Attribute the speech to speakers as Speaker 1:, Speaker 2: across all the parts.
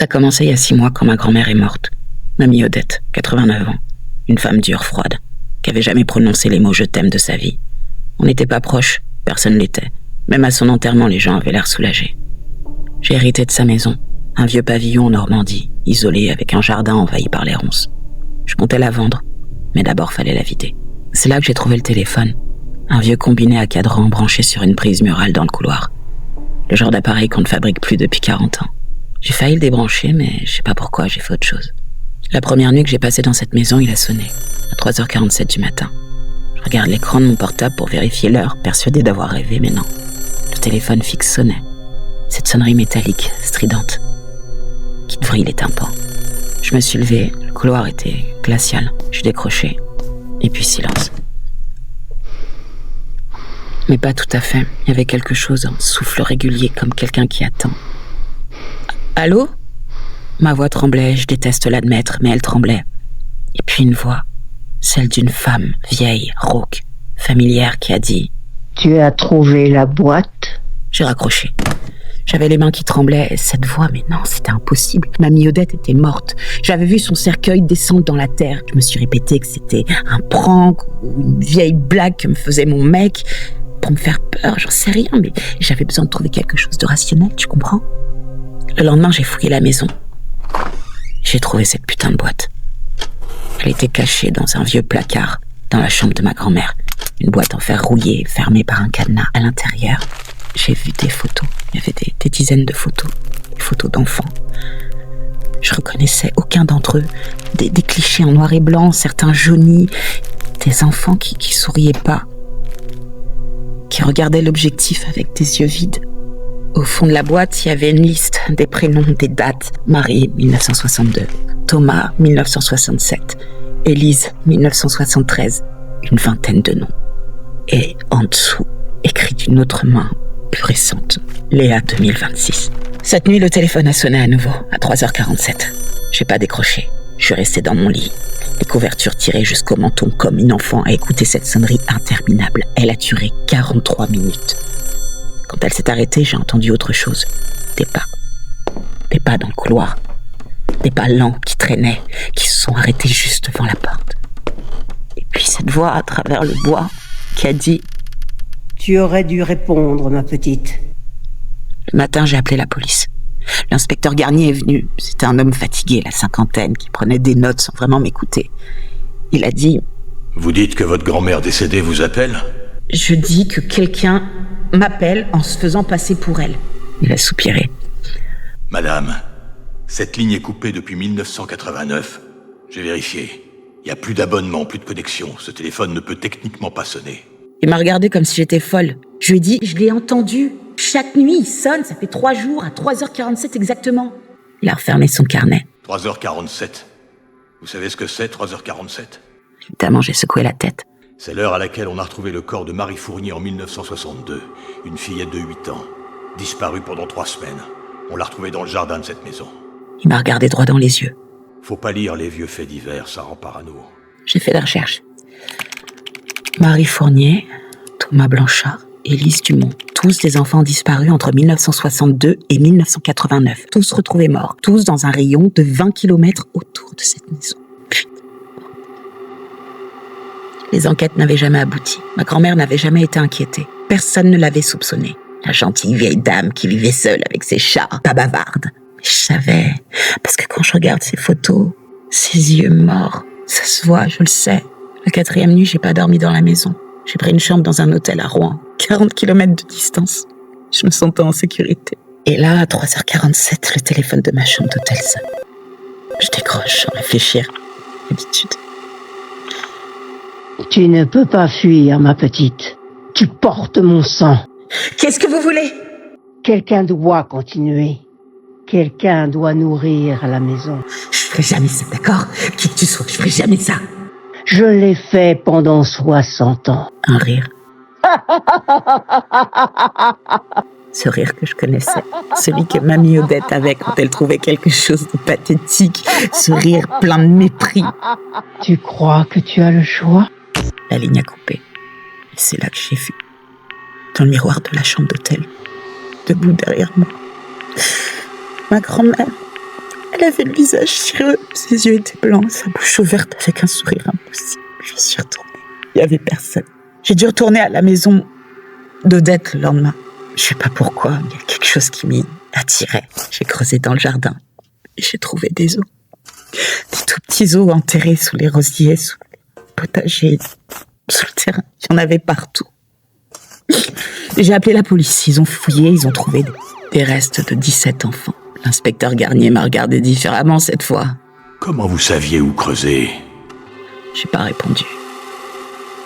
Speaker 1: a commencé il y a 6 mois quand ma grand-mère est morte. Mamie Odette, 89 ans. Une femme dure, froide, qui avait jamais prononcé les mots « je t'aime » de sa vie. On n'était pas proches, personne l'était. Même à son enterrement, les gens avaient l'air soulagés. J'ai hérité de sa maison, un vieux pavillon en Normandie, isolé avec un jardin envahi par les ronces. Je comptais la vendre, mais d'abord fallait la vider. C'est là que j'ai trouvé le téléphone, un vieux combiné à cadran branché sur une prise murale dans le couloir. Le genre d'appareil qu'on ne fabrique plus depuis 40 ans. J'ai failli le débrancher, mais je sais pas pourquoi, j'ai fait autre chose. La première nuit que j'ai passée dans cette maison, il a sonné, à 3h47 du matin. Je regarde l'écran de mon portable pour vérifier l'heure, persuadée d'avoir rêvé, mais non. Le téléphone fixe sonnait. Cette sonnerie métallique, stridente, qui te vrille les tympans. Je me suis levée, le couloir était glacial. Je décrochais, et puis silence. Mais pas tout à fait. Il y avait quelque chose, un souffle régulier, comme quelqu'un qui attend. Allô ? Ma voix tremblait, je déteste l'admettre, mais elle tremblait. Et puis une voix, celle d'une femme, vieille, rauque, familière, qui a dit «
Speaker 2: Tu as trouvé la boîte ?»
Speaker 1: J'ai raccroché. J'avais les mains qui tremblaient. Cette voix, mais non, c'était impossible. Mamie Odette était morte. J'avais vu son cercueil descendre dans la terre. Je me suis répété que c'était un prank ou une vieille blague que me faisait mon mec pour me faire peur, j'en sais rien, mais j'avais besoin de trouver quelque chose de rationnel, tu comprends ? Le lendemain, j'ai fouillé la maison. J'ai trouvé cette putain de boîte. Elle était cachée dans un vieux placard, dans la chambre de ma grand-mère. Une boîte en fer rouillé, fermée par un cadenas. À l'intérieur, j'ai vu des photos. Il y avait des dizaines de photos. Des photos d'enfants. Je reconnaissais aucun d'entre eux. Des clichés en noir et blanc, certains jaunis. Des enfants qui souriaient pas. Qui regardaient l'objectif avec des yeux vides. Au fond de la boîte, il y avait une liste des prénoms, des dates. Marie, 1962. Thomas, 1967. Élise, 1973. Une vingtaine de noms. Et en dessous, écrit d'une autre main, plus récente, Léa 2026. Cette nuit, le téléphone a sonné à nouveau, à 3h47. J'ai pas décroché. Je suis restée dans mon lit, les couvertures tirées jusqu'au menton comme une enfant à écouter cette sonnerie interminable. Elle a duré 43 minutes. Quand elle s'est arrêtée, j'ai entendu autre chose. Des pas. Des pas dans le couloir. Des pas lents qui traînaient, qui se sont arrêtés juste devant la porte. Et puis cette voix à travers le bois qui a dit «
Speaker 2: Tu aurais dû répondre, ma petite. »
Speaker 1: Le matin, j'ai appelé la police. L'inspecteur Garnier est venu. C'était un homme fatigué, la cinquantaine, qui prenait des notes sans vraiment m'écouter. Il a dit
Speaker 3: « Vous dites que votre grand-mère décédée vous appelle ?»
Speaker 1: Je dis que quelqu'un m'appelle en se faisant passer pour elle. Il a soupiré.
Speaker 3: « Madame, cette ligne est coupée depuis 1989. J'ai vérifié. Il n'y a plus d'abonnement, plus de connexion. Ce téléphone ne peut techniquement pas sonner. »
Speaker 1: Il m'a regardé comme si j'étais folle. Je lui ai dit « Je l'ai entendu. Chaque nuit, il sonne. Ça fait 3 jours, à 3h47 exactement. » Il a refermé son carnet.
Speaker 3: 3h47. Vous savez ce que c'est, 3h47 ?
Speaker 1: Évidemment, j'ai secoué la tête.
Speaker 3: C'est l'heure à laquelle on a retrouvé le corps de Marie Fournier en 1962. Une fillette de 8 ans. Disparue pendant 3 semaines. On l'a retrouvée dans le jardin de cette maison.
Speaker 1: Il m'a regardé droit dans les yeux.
Speaker 3: Faut pas lire les vieux faits divers, ça rend parano.
Speaker 1: J'ai fait des recherches. Marie Fournier, Thomas Blanchard, Élise Dumont. Tous des enfants disparus entre 1962 et 1989. Tous retrouvés morts. Tous dans un rayon de 20 km autour de cette maison. Putain. Les enquêtes n'avaient jamais abouti. Ma grand-mère n'avait jamais été inquiétée. Personne ne l'avait soupçonnée. La gentille vieille dame qui vivait seule avec ses chats, pas bavarde. Mais je savais, parce que quand je regarde ces photos, ses yeux morts, ça se voit, je le sais. La 4e nuit, j'ai pas dormi dans la maison. J'ai pris une chambre dans un hôtel à Rouen, 40 km de distance. Je me sentais en sécurité. Et là, à 3h47, le téléphone de ma chambre d'hôtel sonne. Je décroche sans réfléchir. D'habitude.
Speaker 2: Tu ne peux pas fuir, ma petite. Tu portes mon sang.
Speaker 1: Qu'est-ce que vous voulez ?
Speaker 2: Quelqu'un doit continuer. Quelqu'un doit nourrir la maison.
Speaker 1: Je ferai jamais ça, d'accord ? Qui que tu sois, je ferai jamais ça.
Speaker 2: Je l'ai fait pendant 60 ans.
Speaker 1: Un rire. Ce rire que je connaissais. Celui que Mamie Odette avait quand elle trouvait quelque chose de pathétique. Ce rire plein de mépris.
Speaker 2: Tu crois que tu as le choix ?
Speaker 1: La ligne a coupé. Et c'est là que j'ai vu. Dans le miroir de la chambre d'hôtel. Debout derrière moi. Ma grand-mère. Elle avait le visage cireux, ses yeux étaient blancs, sa bouche ouverte avec un sourire impossible. Je suis retournée. Il n'y avait personne. J'ai dû retourner à la maison d'Odette le lendemain. Je sais pas pourquoi, mais il y a quelque chose qui m'y attirait. J'ai creusé dans le jardin et j'ai trouvé des os. Des tout petits os enterrés sous les rosiers, sous le potager, sous le terrain. Il y en avait partout. J'ai appelé la police. Ils ont fouillé, ils ont trouvé des restes de 17 enfants. L'inspecteur Garnier m'a regardé différemment cette fois.
Speaker 3: Comment vous saviez où creuser?
Speaker 1: J'ai pas répondu.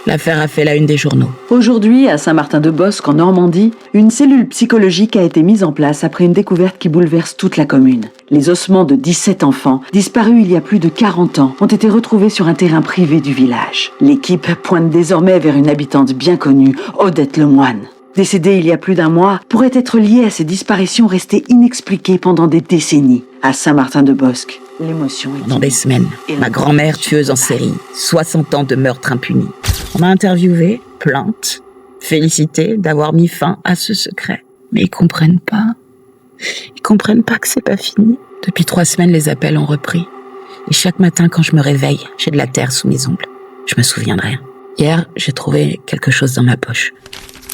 Speaker 1: L'affaire a fait la une des journaux.
Speaker 4: Aujourd'hui, à Saint-Martin-de-Bosc, en Normandie, une cellule psychologique a été mise en place après une découverte qui bouleverse toute la commune. Les ossements de 17 enfants, disparus il y a plus de 40 ans, ont été retrouvés sur un terrain privé du village. L'équipe pointe désormais vers une habitante bien connue, Odette Lemoine. Décédée il y a plus d'1 mois, pourrait être liée à ces disparitions restées inexpliquées pendant des décennies. À Saint-Martin-de-Bosc, l'émotion est...
Speaker 1: Pendant des semaines, ma grand-mère tueuse en série, 60 ans de meurtre impuni. On m'a interviewé, plainte, félicité d'avoir mis fin à ce secret. Mais ils comprennent pas. Ils comprennent pas que c'est pas fini. Depuis 3 semaines, les appels ont repris. Et chaque matin, quand je me réveille, j'ai de la terre sous mes ongles. Je me souviens de rien. Hier, j'ai trouvé quelque chose dans ma poche.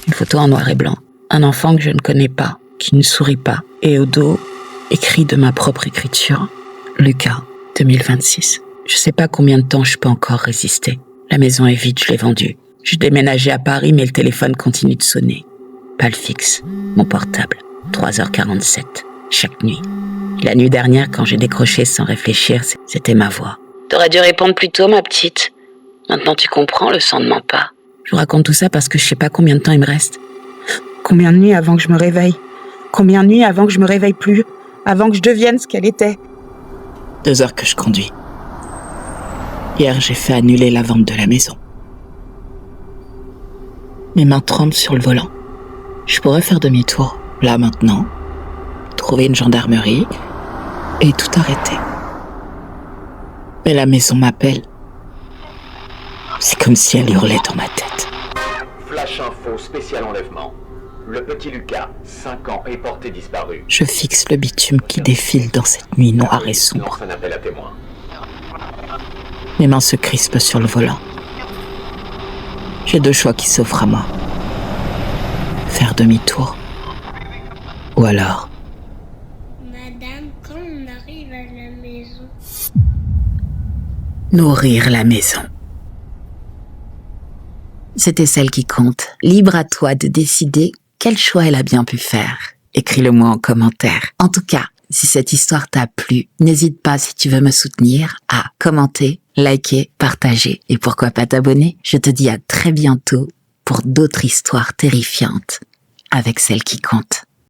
Speaker 1: Une photo en noir et blanc. Un enfant que je ne connais pas, qui ne sourit pas. Et au dos, écrit de ma propre écriture, Lucas, 2026. Je sais pas combien de temps je peux encore résister. La maison est vide, je l'ai vendue. Je déménageais à Paris, mais le téléphone continue de sonner. Pas le fixe, mon portable. 3h47, chaque nuit. Et la nuit dernière, quand j'ai décroché sans réfléchir, c'était ma voix. T'aurais dû répondre plus tôt, ma petite. Maintenant tu comprends, le sang ne ment pas. Je vous raconte tout ça parce que je sais pas combien de temps il me reste. Combien de nuits avant que je me réveille? Combien de nuits avant que je me réveille plus? Avant que je devienne ce qu'elle était? 2 heures que je conduis. Hier, j'ai fait annuler la vente de la maison. Mes mains tremblent sur le volant. Je pourrais faire demi-tour, là maintenant, trouver une gendarmerie et tout arrêter. Mais la maison m'appelle. C'est comme si elle hurlait dans ma tête.
Speaker 5: Flash info spécial enlèvement. Le petit Lucas, 5 ans, est porté disparu.
Speaker 1: Je fixe le bitume qui défile dans cette nuit noire et sombre.
Speaker 5: Lance un appel à témoins.
Speaker 1: Mes mains se crispent sur le volant. J'ai 2 choix qui s'offrent à moi. Faire demi-tour. Ou alors...
Speaker 6: Madame, quand on arrive à la maison?
Speaker 1: nourrir la maison. C'était Celle qui compte. Libre à toi de décider quel choix elle a bien pu faire. Écris-le-moi en commentaire. En tout cas, si cette histoire t'a plu, n'hésite pas, si tu veux me soutenir, à commenter, liker, partager et pourquoi pas t'abonner. Je te dis à très bientôt pour d'autres histoires terrifiantes avec Celle qui compte.